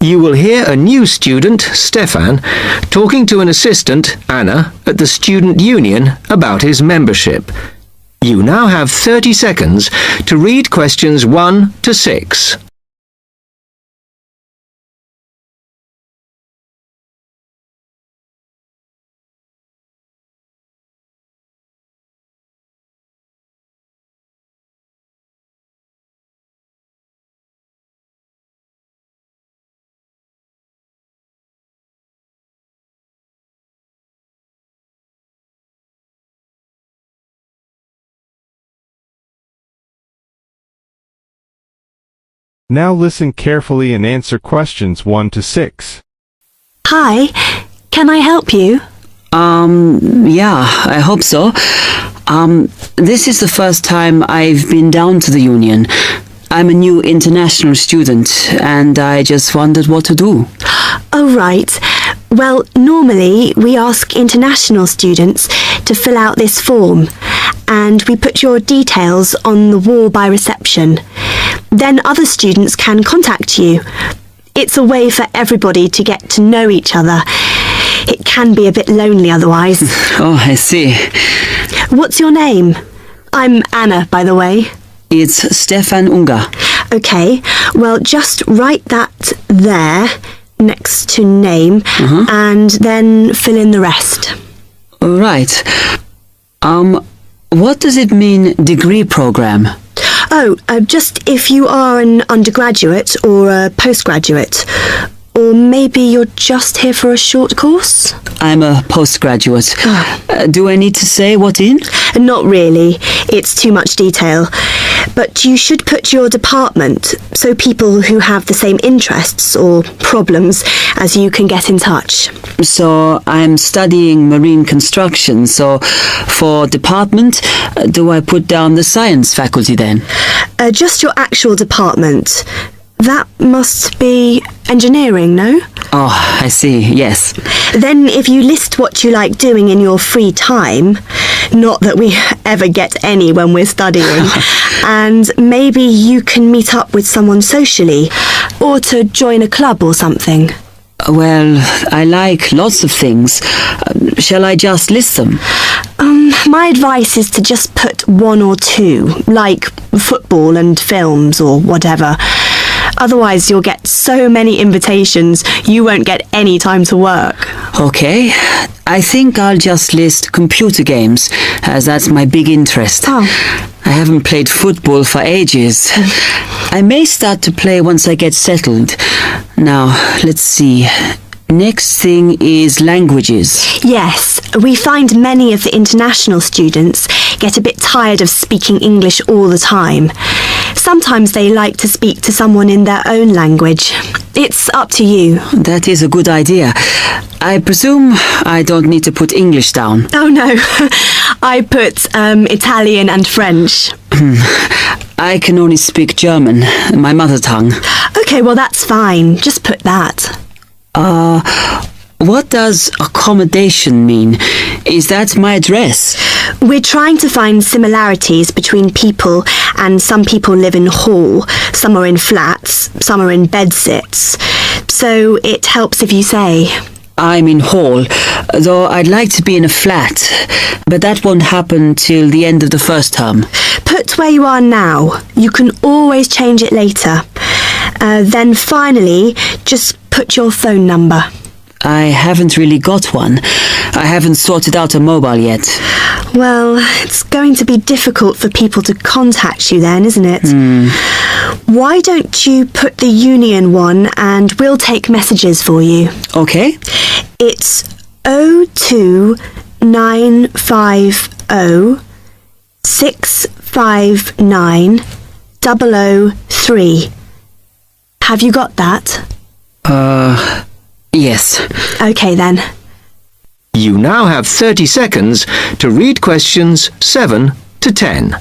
You will hear a new student, Stefan, talking to an assistant, Anna, at the student union about his membership. You now have 30 seconds to read questions 1 to 6. Now listen carefully and answer questions 1 to 6. Hi, can I help you? Yeah, I hope so. This is the first time I've been down to the union. I'm a new international student, and I just wondered what to do. Oh, right. Well, normally we ask international students to fill out this form, and we put your details on the wall by reception. Then other students can contact you. It's a way for everybody to get to know each other. It can be a bit lonely otherwise. Oh, I see. What's your name? I'm Anna, by the way. It's Stefan Unger. Okay, well, just write that there next to name and then fill in the rest. Right. What does it mean, degree program? Oh, just if you are an undergraduate or a postgraduate. Or maybe you're just here for a short course? I'm a postgraduate. Do I need to say what in? Not really. It's too much detail. But you should put your department so people who have the same interests or problems as you can get in touch. So I'm studying marine construction, so for department, do I put down the science faculty then? Just your actual department. That must be engineering, no? Oh, I see, yes. Then if you list what you like doing in your free time, not that we ever get any when we're studying, and maybe you can meet up with someone socially, or to join a club or something. Well, I like lots of things. Shall I just list them? My advice is to just put 1 or 2, like football and films or whatever. Otherwise, you'll get so many invitations, you won't get any time to work. Okay, I think I'll just list computer games, as that's my big interest. Oh. I haven't played football for ages. I may start to play once I get settled. Now, let's see. Next thing is languages. Yes, we find many of the international students get a bit tired of speaking English all the time. Sometimes they like to speak to someone in their own language. It's up to you. That is a good idea. I presume I don't need to put English down. Oh no, I put Italian and French. I can only speak German, my mother tongue. Okay, well that's fine. Just put that. What does accommodation mean? Is that my address? We're trying to find similarities between people, and some people live in hall, some are in flats, some are in bedsits. So it helps if you say. I'm in hall, though I'd like to be in a flat, but that won't happen till the end of the first term. Put where you are now. You can always change it later. Then finally, just put your phone number. I haven't really got one. I haven't sorted out a mobile yet. Well, it's going to be difficult for people to contact you then, isn't it? Why don't you put the union one and we'll take messages for you? Okay. It's 02950 659 003. Have you got that? Yes. Okay then. You now have 30 seconds to read questions 7 to 10.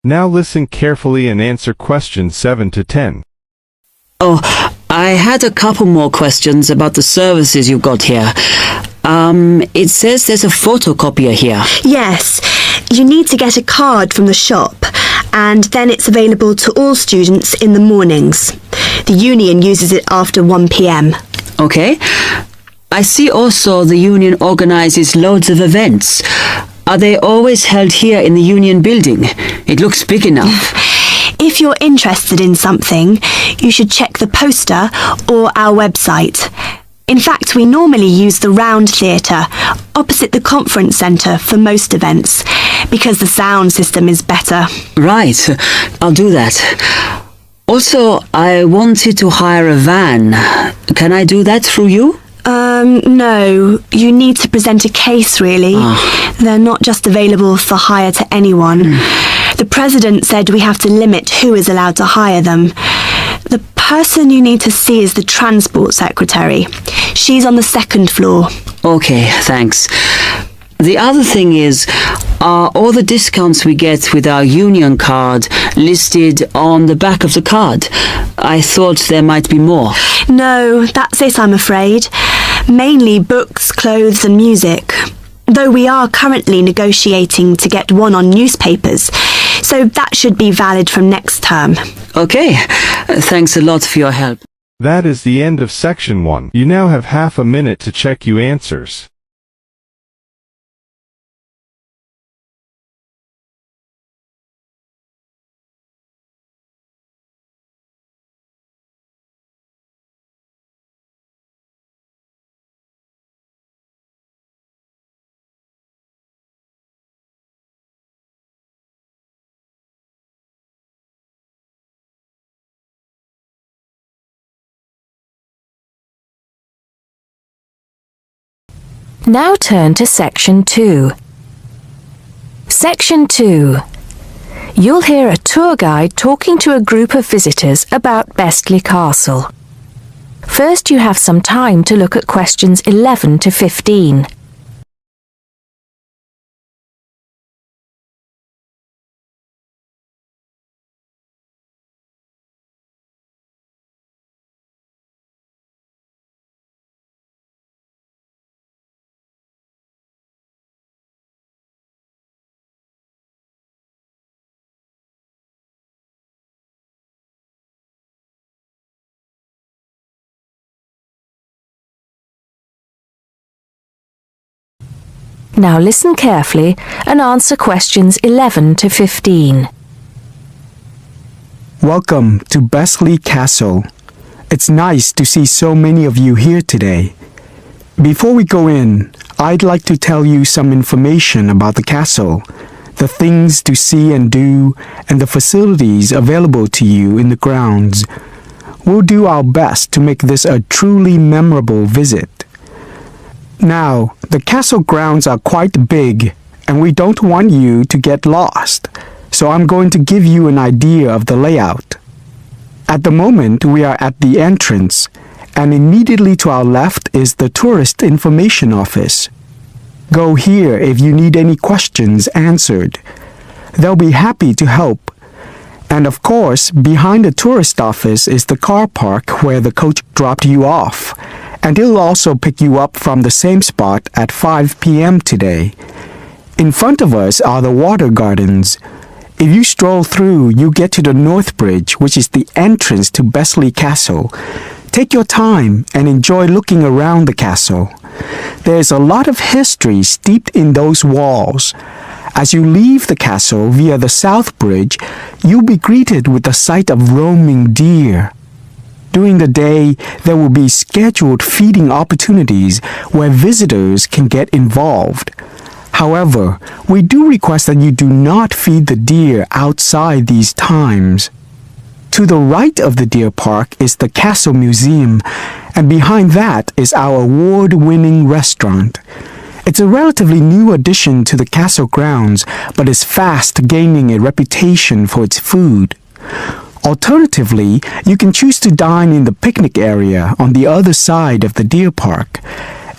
Now listen carefully and answer questions 7 to 10. Oh, I had a couple more questions about the services you've got here. It says there's a photocopier here. Yes, you need to get a card from the shop, and then it's available to all students in the mornings. The union uses it after 1 p.m. Okay. I see also the union organizes loads of events. Are they always held here in the union building? It looks big enough. If you're interested in something, you should check the poster or our website. In fact, we normally use the Round Theatre opposite the conference centre for most events because the sound system is better. Right. I'll do that. Also, I wanted to hire a van. Can I do that through you? No. You need to present a case, really. They're not just available for hire to anyone. The president said we have to limit who is allowed to hire them. The person you need to see is the transport secretary. She's on the 2nd floor. Okay, thanks. The other thing is, are all the discounts we get with our union card listed on the back of the card? I thought there might be more. No, that's it, I'm afraid. Mainly books, clothes and music. Though we are currently negotiating to get one on newspapers, so that should be valid from next term. Okay, thanks a lot for your help. That is the end of section 1. You now have half a minute to check your answers. Now turn to Section 2. Section 2. You'll hear a tour guide talking to a group of visitors about Bestley Castle. First, you have some time to look at questions 11 to 15. Now listen carefully and answer questions 11 to 15. Welcome to Bestley Castle. It's nice to see so many of you here today. Before we go in, I'd like to tell you some information about the castle, the things to see and do, and the facilities available to you in the grounds. We'll do our best to make this a truly memorable visit. Now, the castle grounds are quite big, and we don't want you to get lost, so I'm going to give you an idea of the layout. At the moment, we are at the entrance, and immediately to our left is the Tourist Information Office. Go here if you need any questions answered. They'll be happy to help. And of course, behind the tourist office is the car park where the coach dropped you off. And he'll also pick you up from the same spot at 5 p.m. today. In front of us are the water gardens. If you stroll through, you get to the North Bridge, which is the entrance to Bestley Castle. Take your time and enjoy looking around the castle. There's a lot of history steeped in those walls. As you leave the castle via the South Bridge, you'll be greeted with the sight of roaming deer. During the day, there will be scheduled feeding opportunities where visitors can get involved. However, we do request that you do not feed the deer outside these times. To the right of the deer park is the Castle Museum, and behind that is our award-winning restaurant. It's a relatively new addition to the castle grounds, but is fast gaining a reputation for its food. Alternatively, you can choose to dine in the picnic area on the other side of the deer park.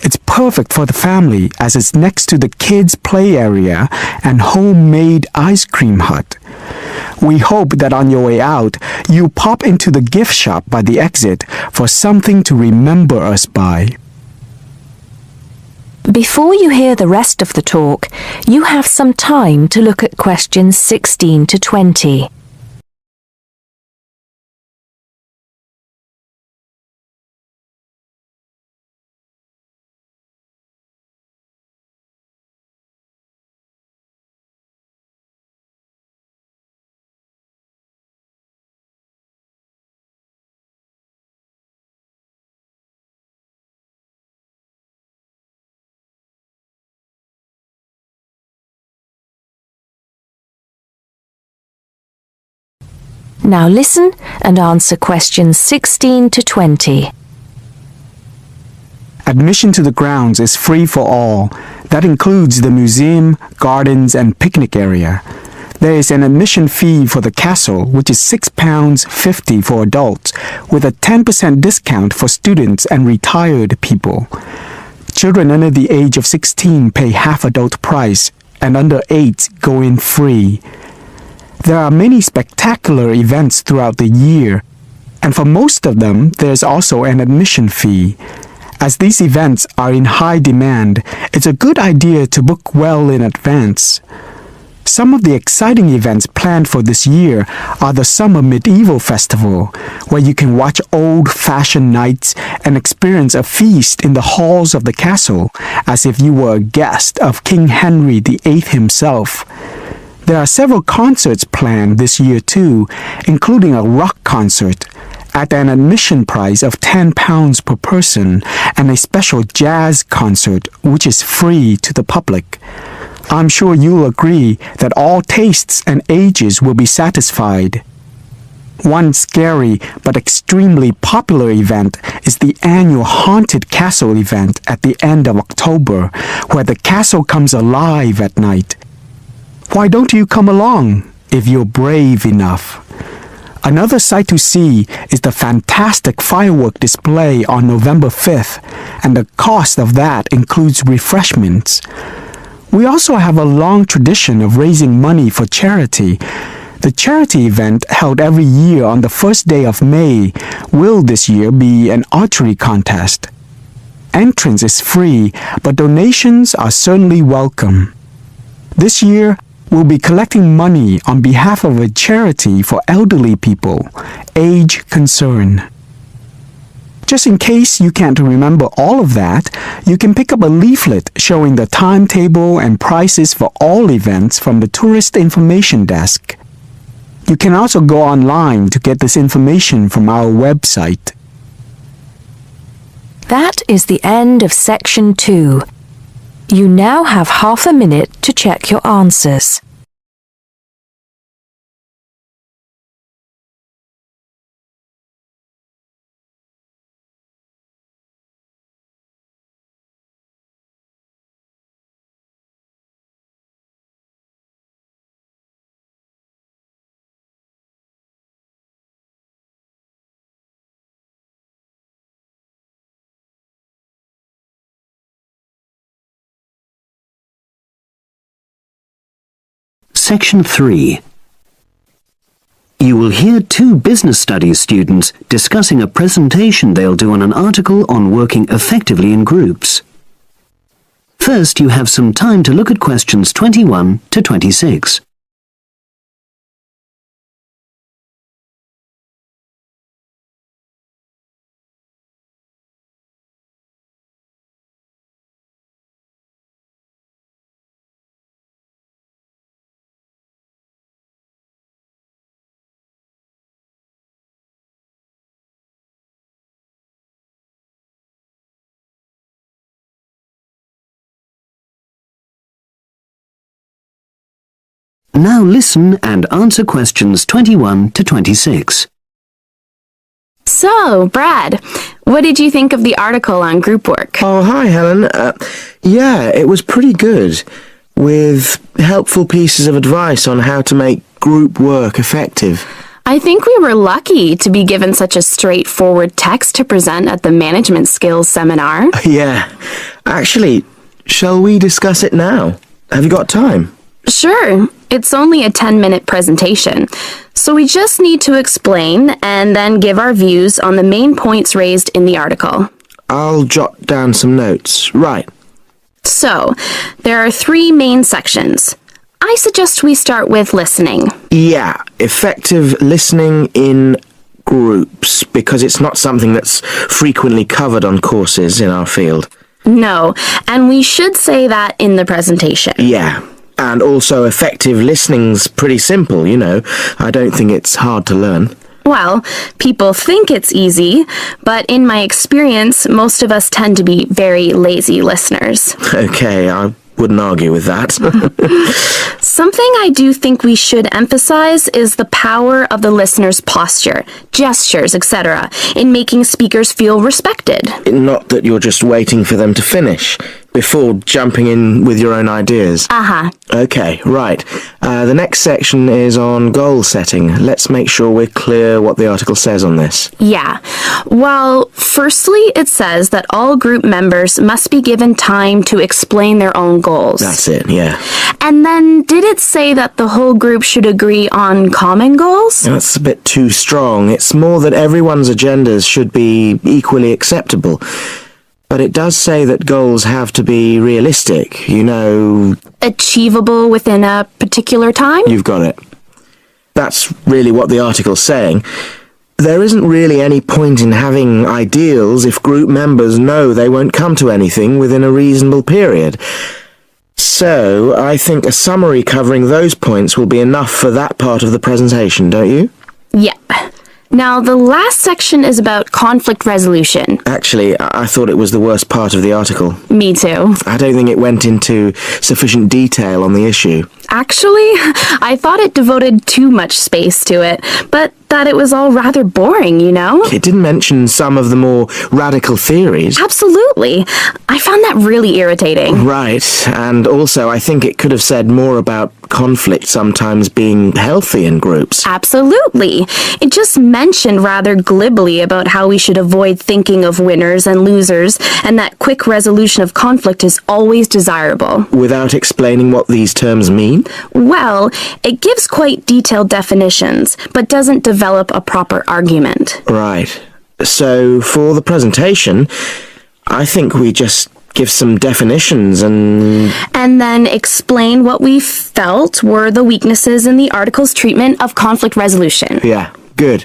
It's perfect for the family as it's next to the kids' play area and homemade ice cream hut. We hope that on your way out, you pop into the gift shop by the exit for something to remember us by. Before you hear the rest of the talk, you have some time to look at questions 16 to 20. Now listen and answer questions 16 to 20. Admission to the grounds is free for all. That includes the museum, gardens, and picnic area. There is an admission fee for the castle, which is £6.50 for adults, with a 10% discount for students and retired people. Children under the age of 16 pay half adult price, and under 8 go in free. There are many spectacular events throughout the year, and for most of them, there's also an admission fee. As these events are in high demand, it's a good idea to book well in advance. Some of the exciting events planned for this year are the Summer Medieval Festival, where you can watch old-fashioned nights and experience a feast in the halls of the castle, as if you were a guest of King Henry VIII himself. There are several concerts planned this year too, including a rock concert at an admission price of £10 per person and a special jazz concert which is free to the public. I'm sure you'll agree that all tastes and ages will be satisfied. One scary but extremely popular event is the annual Haunted Castle event at the end of October, where the castle comes alive at night. Why don't you come along if you're brave enough? Another sight to see is the fantastic firework display on November 5th, and the cost of that includes refreshments. We also have a long tradition of raising money for charity. The charity event held every year on the first day of May will this year be an archery contest. Entrance is free, but donations are certainly welcome. This year, we'll be collecting money on behalf of a charity for elderly people, Age Concern. Just in case you can't remember all of that, you can pick up a leaflet showing the timetable and prices for all events from the Tourist Information Desk. You can also go online to get this information from our website. That is the end of section 2. You now have half a minute to check your answers. Section 3. You will hear 2 business studies students discussing a presentation they'll do on an article on working effectively in groups. First, you have some time to look at questions 21 to 26. Now listen and answer questions 21 to 26. So, Brad, what did you think of the article on group work? Oh, hi, Helen. Yeah, it was pretty good, with helpful pieces of advice on how to make group work effective. I think we were lucky to be given such a straightforward text to present at the management skills seminar. Yeah, Actually, shall we discuss it now? Have you got time? Sure, it's only a 10-minute presentation, so we just need to explain and then give our views on the main points raised in the article. I'll jot down some notes. Right. So, there are 3 main sections. I suggest we start with listening. Yeah, effective listening in groups, because it's not something that's frequently covered on courses in our field. No, and we should say that in the presentation. Yeah, and also effective listening's pretty simple, you know. I don't think it's hard to learn. Well, people think it's easy, but in my experience, most of us tend to be very lazy listeners. Okay, I wouldn't argue with that. Something I do think we should emphasize is the power of the listener's posture, gestures, etc., in making speakers feel respected. Not that you're just waiting for them to finish before jumping in with your own ideas. Okay, right. The next section is on goal setting. Let's make sure we're clear what the article says on this. Yeah. Well, firstly, it says that all group members must be given time to explain their own goals. That's it, yeah. And then, did it say that the whole group should agree on common goals? That's a bit too strong. It's more that everyone's agendas should be equally acceptable. But it does say that goals have to be realistic, you know... Achievable within a particular time? You've got it. That's really what the article's saying. There isn't really any point in having ideals if group members know they won't come to anything within a reasonable period. So, I think a summary covering those points will be enough for that part of the presentation, don't you? Yep. Now, the last section is about conflict resolution. Actually, I thought it was the worst part of the article. Me too. I don't think it went into sufficient detail on the issue. Actually, I thought it devoted too much space to it, but that it was all rather boring, you know? It didn't mention some of the more radical theories. Absolutely. I found that really irritating. Right, and also I think it could have said more about conflict sometimes being healthy in groups. Absolutely. It just mentioned rather glibly about how we should avoid thinking of winners and losers, and that quick resolution of conflict is always desirable. Without explaining what these terms mean? Well, it gives quite detailed definitions, but doesn't develop a proper argument. Right. So, for the presentation, I think we just give some definitions and then explain what we felt were the weaknesses in the article's treatment of conflict resolution. Yeah, good.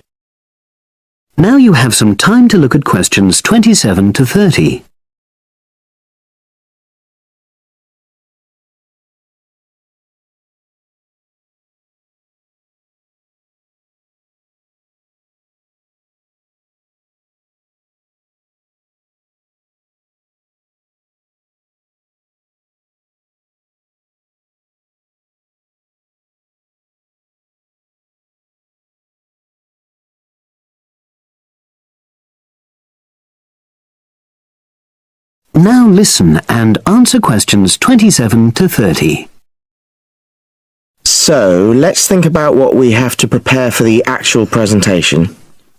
Now you have some time to look at questions 27 to 30. Now listen and answer questions 27 to 30. So, let's think about what we have to prepare for the actual presentation.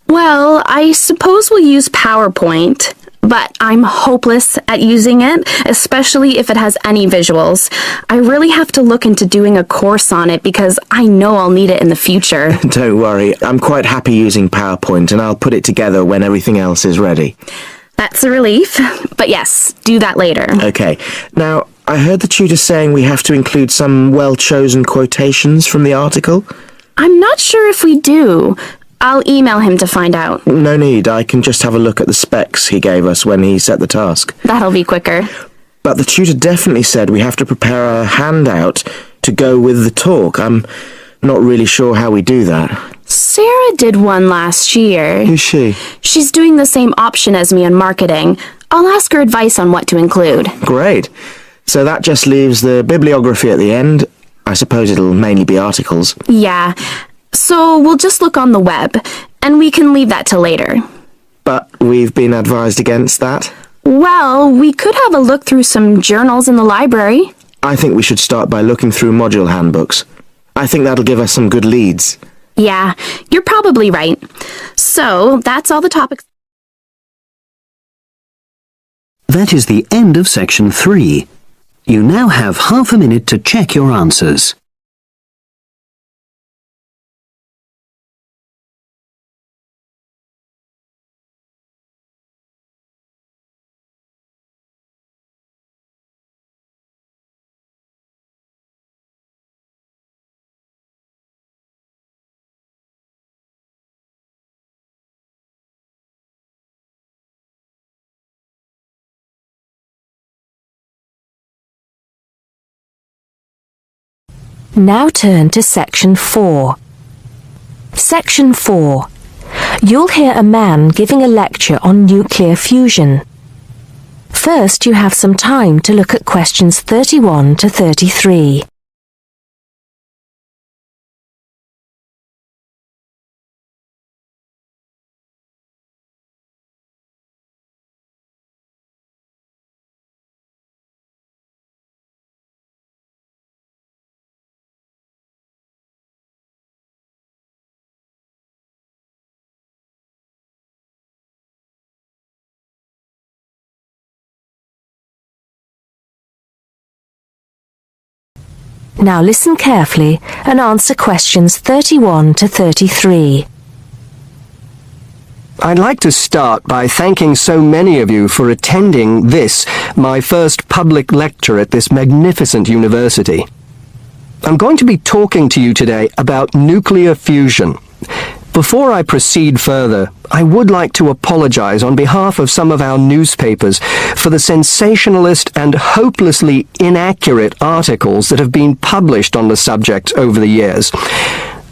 Well, I suppose we'll use PowerPoint, but I'm hopeless at using it, especially if it has any visuals. I really have to look into doing a course on it because I know I'll need it in the future. Don't worry, I'm quite happy using PowerPoint and I'll put it together when everything else is ready. That's a relief, but yes, do that later. Okay, now, I heard the tutor saying we have to include some well-chosen quotations from the article. I'm not sure if we do. I'll email him to find out. No need, I can just have a look at the specs he gave us when he set the task. That'll be quicker. But the tutor definitely said we have to prepare a handout to go with the talk. I'm not really sure how we do that. Sarah did one last year. Who's she? She's doing the same option as me on marketing. I'll ask her advice on what to include. Great. So that just leaves the bibliography at the end. I suppose it'll mainly be articles. Yeah. So we'll just look on the web, and we can leave that till later. But we've been advised against that? Well, we could have a look through some journals in the library. I think we should start by looking through module handbooks. I think that'll give us some good leads. Yeah, you're probably right. So, that's all the topics. That is the end of section 3. You now have half a minute to check your answers. Now turn to Section 4. Section 4. You'll hear a man giving a lecture on nuclear fusion. First, you have some time to look at questions 31 to 33. Now listen carefully and answer questions 31 to 33. I'd like to start by thanking so many of you for attending this, my first public lecture at this magnificent university. I'm going to be talking to you today about nuclear fusion. Before I proceed further, I would like to apologize on behalf of some of our newspapers for the sensationalist and hopelessly inaccurate articles that have been published on the subject over the years.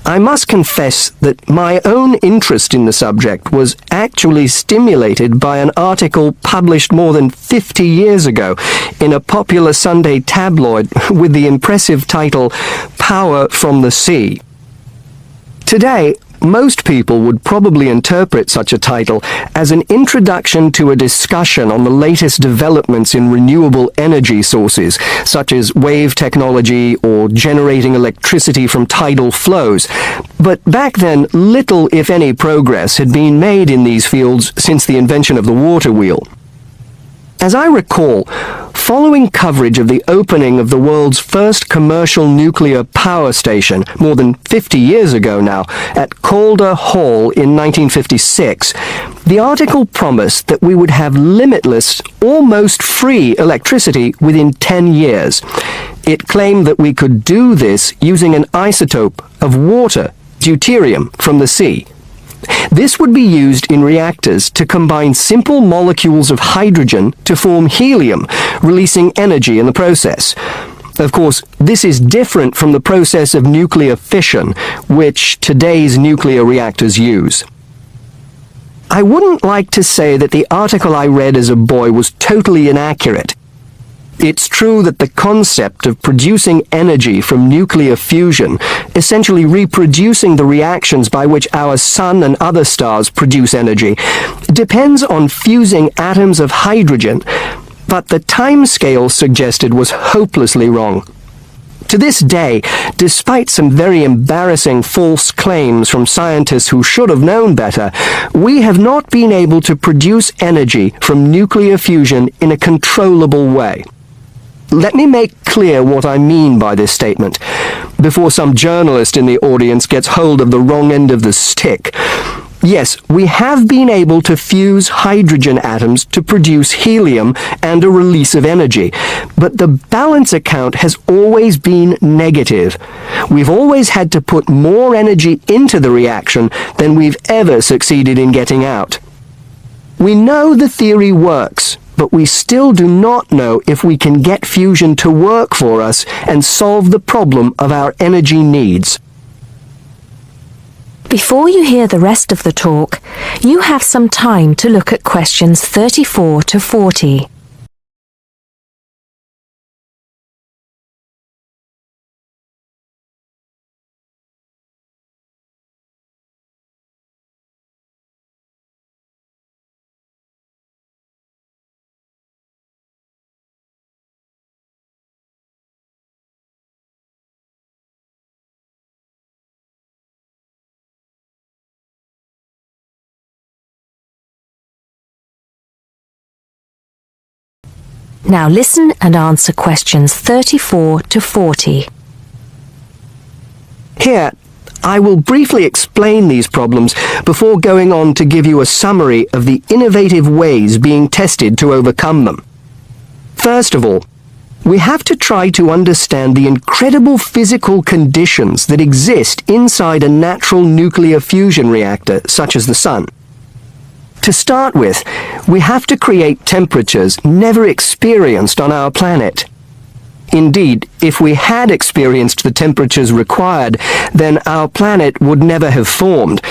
I must confess that my own interest in the subject was actually stimulated by an article published more than 50 years ago in a popular Sunday tabloid with the impressive title, Power from the Sea. Today, most people would probably interpret such a title as an introduction to a discussion on the latest developments in renewable energy sources, such as wave technology or generating electricity from tidal flows. But back then, little, if any, progress had been made in these fields since the invention of the water wheel. As I recall, following coverage of the opening of the world's first commercial nuclear power station more than 50 years ago now, at Calder Hall in 1956, the article promised that we would have limitless, almost free electricity within 10 years. It claimed that we could do this using an isotope of water, deuterium, from the sea. This would be used in reactors to combine simple molecules of hydrogen to form helium, releasing energy in the process. Of course, this is different from the process of nuclear fission, which today's nuclear reactors use. I wouldn't like to say that the article I read as a boy was totally inaccurate. It's true that the concept of producing energy from nuclear fusion, essentially reproducing the reactions by which our sun and other stars produce energy, depends on fusing atoms of hydrogen, but the timescale suggested was hopelessly wrong. To this day, despite some very embarrassing false claims from scientists who should have known better, we have not been able to produce energy from nuclear fusion in a controllable way. Let me make clear what I mean by this statement, before some journalist in the audience gets hold of the wrong end of the stick. Yes, we have been able to fuse hydrogen atoms to produce helium and a release of energy, but the balance account has always been negative. We've always had to put more energy into the reaction than we've ever succeeded in getting out. We know the theory works, but we still do not know if we can get fusion to work for us and solve the problem of our energy needs. Before you hear the rest of the talk, you have some time to look at questions 34 to 40. Now listen and answer questions 34 to 40. Here, I will briefly explain these problems before going on to give you a summary of the innovative ways being tested to overcome them. First of all, we have to try to understand the incredible physical conditions that exist inside a natural nuclear fusion reactor, such as the Sun. To start with, we have to create temperatures never experienced on our planet. Indeed, if we had experienced the temperatures required, then our planet would never have formed.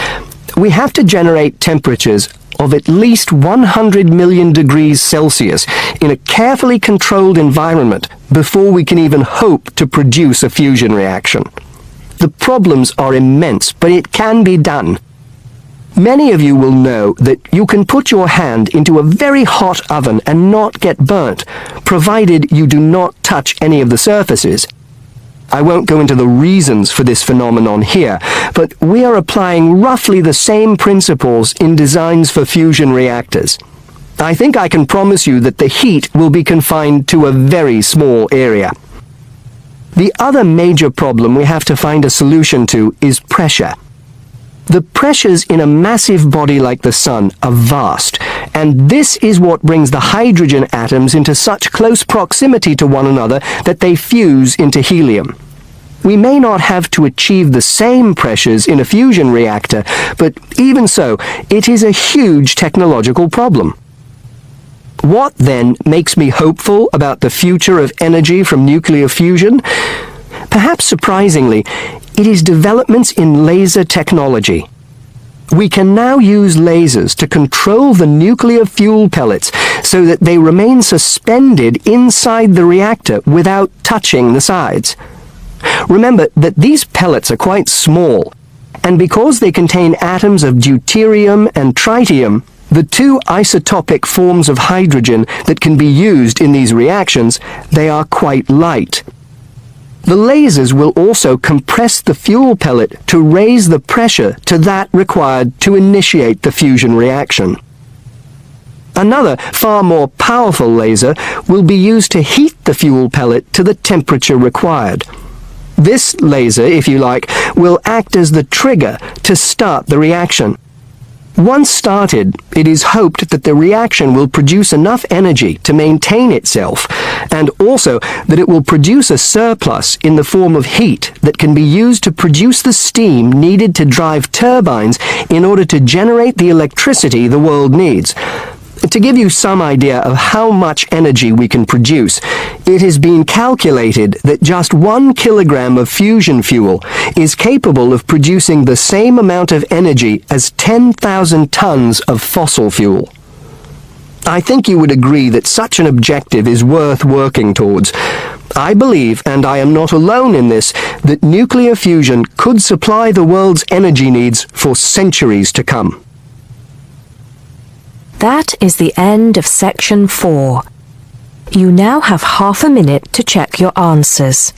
We have to generate temperatures of at least 100 million degrees Celsius in a carefully controlled environment before we can even hope to produce a fusion reaction. The problems are immense, but it can be done. Many of you will know that you can put your hand into a very hot oven and not get burnt, provided you do not touch any of the surfaces. I won't go into the reasons for this phenomenon here, but we are applying roughly the same principles in designs for fusion reactors. I think I can promise you that the heat will be confined to a very small area. The other major problem we have to find a solution to is pressure. The pressures in a massive body like the Sun are vast, and this is what brings the hydrogen atoms into such close proximity to one another that they fuse into helium. We may not have to achieve the same pressures in a fusion reactor, but even so, it is a huge technological problem. What then makes me hopeful about the future of energy from nuclear fusion? Perhaps surprisingly, it is developments in laser technology. We can now use lasers to control the nuclear fuel pellets so that they remain suspended inside the reactor without touching the sides. Remember that these pellets are quite small, and because they contain atoms of deuterium and tritium, the two isotopic forms of hydrogen that can be used in these reactions, they are quite light. The lasers will also compress the fuel pellet to raise the pressure to that required to initiate the fusion reaction. Another, far more powerful laser will be used to heat the fuel pellet to the temperature required. This laser, if you like, will act as the trigger to start the reaction. Once started, it is hoped that the reaction will produce enough energy to maintain itself, and also that it will produce a surplus in the form of heat that can be used to produce the steam needed to drive turbines in order to generate the electricity the world needs. To give you some idea of how much energy we can produce, it has been calculated that just 1 kilogram of fusion fuel is capable of producing the same amount of energy as 10,000 tons of fossil fuel. I think you would agree that such an objective is worth working towards. I believe, and I am not alone in this, that nuclear fusion could supply the world's energy needs for centuries to come. That is the end of section 4. You now have half a minute to check your answers.